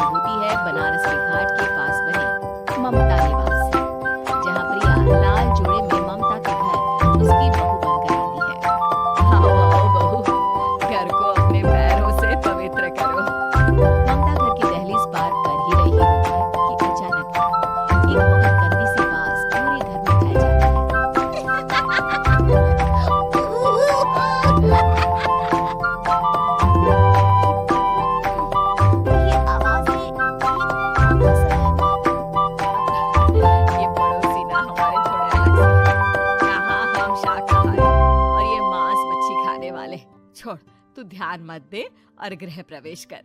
शुरू होती है बनारस के घाट के पास बने ममता निवास से, जहाँ प्रिया लाल जोड़े में ममता के घर उसकी बहू बनकर आती है। आओ आओ बहू, घर को अपने पैरों से पवित्र करो। ममता घर की दहलीज पार कर ही रही होती है कि अचानक एक बहुत गंदी सी बात पूरे घर में फैल जाती है। ये आवाज़ें, ये कौन सा है? ये पड़ोसी ना हमारे थोड़े अलग से हैं। कहाँ हम शाकाहारी और ये मांस मच्छी खाने वाले। छोड़, तू ध्यान मत दे और गृह प्रवेश कर।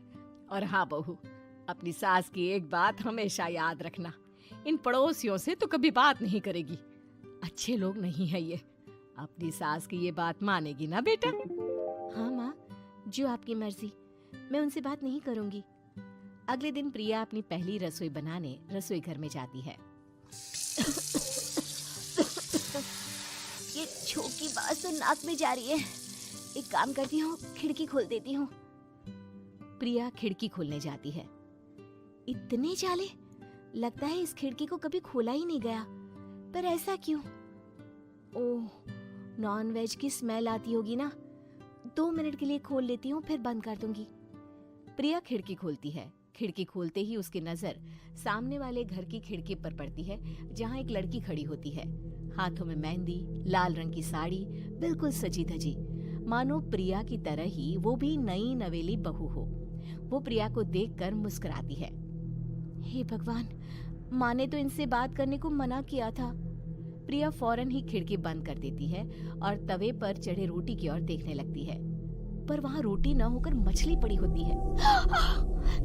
और हाँ बहू, अपनी सास की एक बात हमेशा याद रखना, इन पड़ोसियों से तो कभी बात नहीं करेगी। अच्छे लोग नहीं है ये। अपनी सास की ये बात मानेगी ना बेटा? हाँ माँ, जो आपकी मर्जी, मैं उनसे बात नहीं करूंगी। अगले दिन प्रिया अपनी पहली रसोई बनाने रसोई घर में जाती है। ये छोक की बात तो नाक में जा रही है। एक काम करती हूँ, खिड़की खोल देती हूँ। प्रिया खिड़की खोलने जाती है। इतने जाले, लगता है इस खिड़की को कभी खोला ही नहीं गया। पर ऐसा क्यों? ओह, नॉन वेज की स्मेल आती होगी ना। 2 मिनट के लिए खोल लेती हूँ, फिर बंद कर दूंगी। प्रिया खिड़की खोलती है। खिड़की खोलते ही उसकी नजर सामने वाले घर की खिड़की पर पड़ती है, जहाँ एक लड़की खड़ी होती है, हाथों में मेहंदी, लाल रंग की साड़ी, बिल्कुल सजी धजी, मानो प्रिया की तरह ही वो भी नई नवेली बहू हो। वो प्रिया को देखकर मुस्कुराती है। हे भगवान, माँ ने तो इनसे बात करने को मना किया था। प्रिया फौरन ही खिड़की बंद कर देती है और तवे पर चढ़े रोटी की ओर देखने लगती है, पर वहाँ रोटी न होकर मछली पड़ी होती है।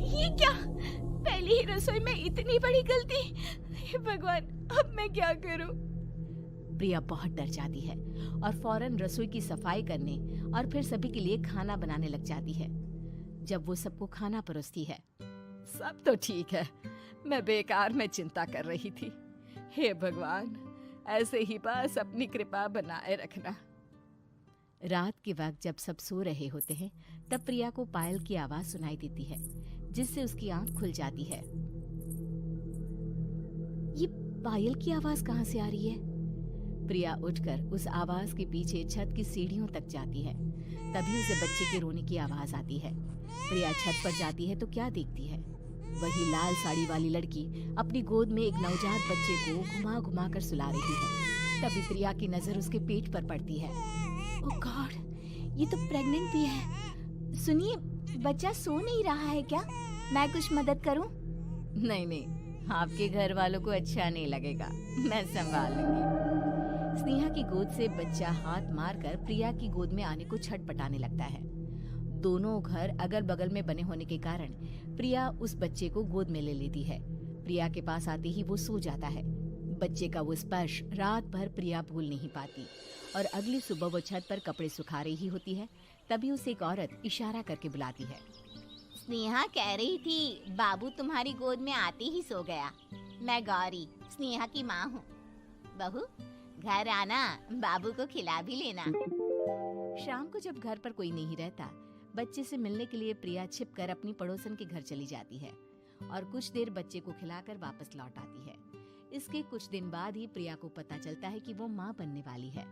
ये क्या? पहली ही रसोई में इतनी बड़ी गलती! हे भगवान, अब मैं क्या करूं? प्रिया बहुत डर जाती है और फौरन रसोई की सफाई करने और फिर सभी के लिए खाना बनाने लग जाती है। जब वो सबको खाना परोसती है, सब तो ठीक है, मैं बेकार में चिंता कर रही थी। हे भगवान, ऐसे ही बस अपनी कृपा बनाए रखना। रात के वक्त जब सब सो रहे होते हैं, तब प्रिया को पायल की आवाज सुनाई देती है, जिससे उसकी आंख खुल जाती है। ये पायल की आवाज कहाँ से आ रही है? प्रिया उठकर उस आवाज के पीछे छत की सीढ़ियों तक जाती है। तभी उसे बच्चे के रोने की आवाज आती है। प्रिया छत पर जाती है तो क्या देखती है? वही लाल साड़ी वाली लड़की अपनी गोद में एक नवजात बच्चे को घुमा घुमा कर सुला रही है। तभी प्रिया की नजर उसके पेट पर पड़ती है। ओह गॉड, ये तो प्रेग्नेंट भी है। सुनिए, बच्चा सो नहीं रहा है क्या? मैं कुछ मदद करूं? नहीं नहीं, आपके घर वालों को अच्छा नहीं लगेगा, मैं संभाल लूंगी। स्नेहा की गोद से बच्चा हाथ मारकर प्रिया की गोद में आने को छटपटाने लगता है। दोनों घर अगल बगल में बने होने के कारण प्रिया उस बच्चे को गोद में ले लेती है। प्रिया के पास आते ही वो सो जाता है। बच्चे का वो स्पर्श रात भर प्रिया भूल नहीं पाती और अगली सुबह वो छत पर कपड़े सुखा रही होती है। तभी उसे एक औरत इशारा करके बुलाती है। स्नेहा कह रही थी बाबू तुम्हारी गोद में आते ही सो गया। मैं गौरी, स्नेहा की माँ हूँ। बहू, घर आना, बाबू को खिला भी लेना। शाम को जब घर पर कोई नहीं रहता, बच्चे से मिलने के लिए प्रिया छिपकर अपनी पड़ोसन के घर चली जाती है और कुछ देर बच्चे को खिलाकर वापस लौट आती है। इसके कुछ दिन बाद ही प्रिया को पता चलता है कि वो माँ बनने वाली है।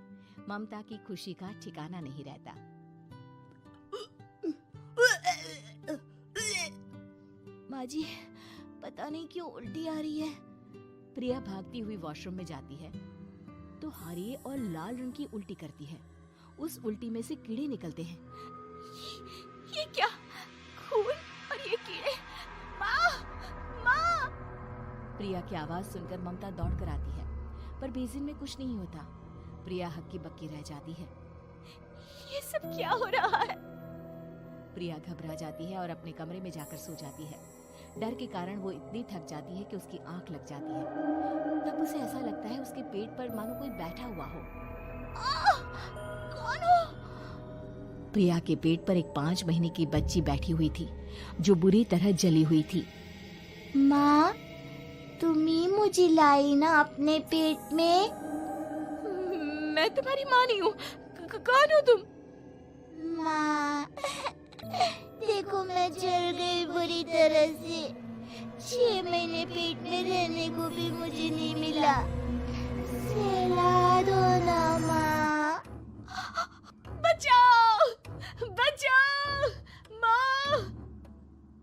ममता की खुशी का ठिकाना नहीं रहता। माँ जी, पता नहीं क्यों उल्टी आ रही है। प्रिया भागती हुई वॉशरूम में जाती है तो हरे और लाल रंग की उल्टी करती है। उस उल्टी में से कीड़े निकलते हैं। ये क्या? खून और ये कीड़े! माँ! माँ! प्रिया की आवाज सुनकर ममता दौड़ कर आती है, पर बेसिन में कुछ नहीं होता। प्रिया हक्की बक्की रह जाती है। ये सब क्या हो रहा है? प्रिया घबरा जाती है और अपने कमरे में जाकर सो जाती है। डर के कारण वो इतनी थक जाती है कि उसकी आंख लग जाती है। तब उसे ऐसा लगता है उसके पेट पर मानो कोई बैठा हुआ हो। कौन हो? प्रिया के पेट पर एक 5 महीने की बच्ची बैठी हुई थी, जो बुरी तरह जली हुई थी। माँ, तुम ही मुझे लाई ना अपने पेट में? मैं तुम्हारी माँ नहीं हूँ। कौन हो तुम? माँ, देखो मैं जल गई बुरी तरह से। 6 महीने पेट में रहने को भी मुझे नहीं मिला। सिला दो ना माँ। बचाओ, बचाओ, माँ।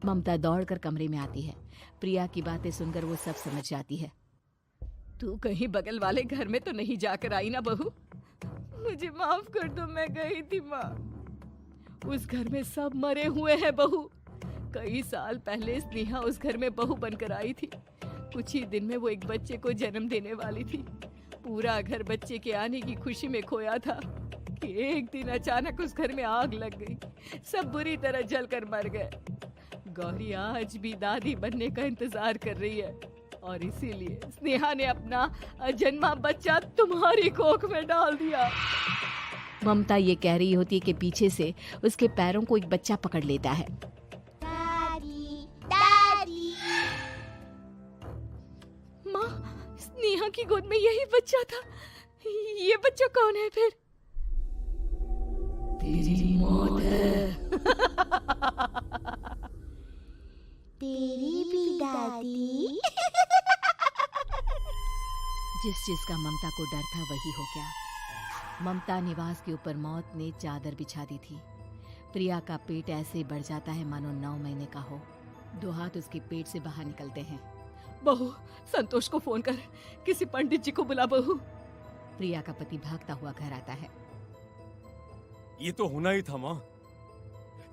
ममता दौड़कर कमरे में आती है। प्रिया की बातें सुनकर वो सब समझ जाती है। तू कहीं बगल वाले घर में तो नहीं जाकर आई ना बहू? मुझे माफ कर दो, मैं गई थी माँ। उस घर में सब मरे हुए हैं बहू। कई साल पहले स्नेहा उस घर में बहू बनकर आई थी। कुछ ही दिन में वो एक बच्चे को जन्म देने वाली थी। पूरा घर बच्चे के आने की खुशी में खोया था कि एक दिन अचानक उस घर में आग लग गई। सब बुरी तरह जलकर मर गए। गौरी आज भी दादी बनने का इंतजार कर रही है और इसीलिए स्नेहा ने अपना अजन्मा बच्चा तुम्हारी कोख में डाल दिया। ममता ये कह रही होती है कि पीछे से उसके पैरों को एक बच्चा पकड़ लेता है। दादी, दादी। माँ, स्नेहा की गोद में यही बच्चा था। ये बच्चा कौन है फिर? तेरी मौत है। तेरी भी दादी। जिस चीज का ममता को डर था वही हो गया। ममता निवास के ऊपर मौत ने चादर बिछा दी थी। प्रिया का पेट ऐसे बढ़ जाता है मानो 9 महीने का हो। 2 हाथ उसके पेट से बाहर निकलते हैं। बहू, संतोष को फोन कर, किसी पंडित जी को बुला बहू। प्रिया का पति भागता हुआ घर आता है। ये तो होना ही था माँ।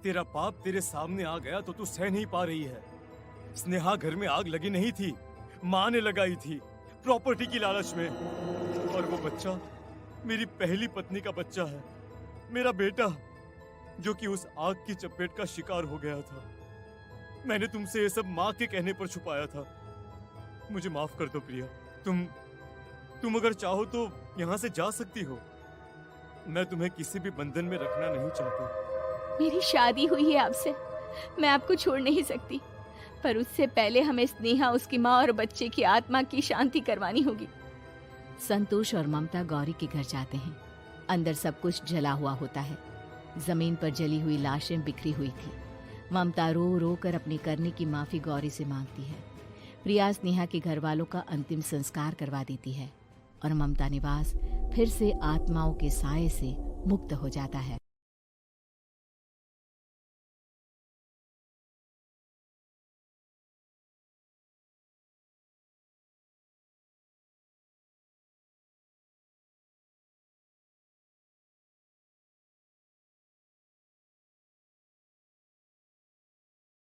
तेरा पाप तेरे सामने आ गया तो तू सह नहीं पा रही है। स्नेहा घर में आग लगी नहीं थी, माँ ने लगाई थी, प्रॉपर्टी की लालच में। और वो बच्चा मेरी पहली पत्नी का बच्चा है, मेरा बेटा, जो कि उस आग की चपेट का शिकार हो गया था। मैंने तुमसे ये सब माँ के कहने पर छुपाया था। मुझे माफ कर दो प्रिया। तुम अगर चाहो तो यहाँ से जा सकती हो। मैं तुम्हें किसी भी बंधन में रखना नहीं चाहती। मेरी शादी हुई है आपसे, मैं आपको छोड़ नहीं सकती, पर उससे पहले हमें स्नेहा, उसकी माँ और बच्चे की आत्मा की शांति करवानी होगी। संतोष और ममता गौरी के घर जाते हैं। अंदर सब कुछ जला हुआ होता है। जमीन पर जली हुई लाशें बिखरी हुई थी। ममता रो रो कर अपने करने की माफी गौरी से मांगती है। प्रिया स्नेहा के घर वालों का अंतिम संस्कार करवा देती है और ममता निवास फिर से आत्माओं के साए से मुक्त हो जाता है।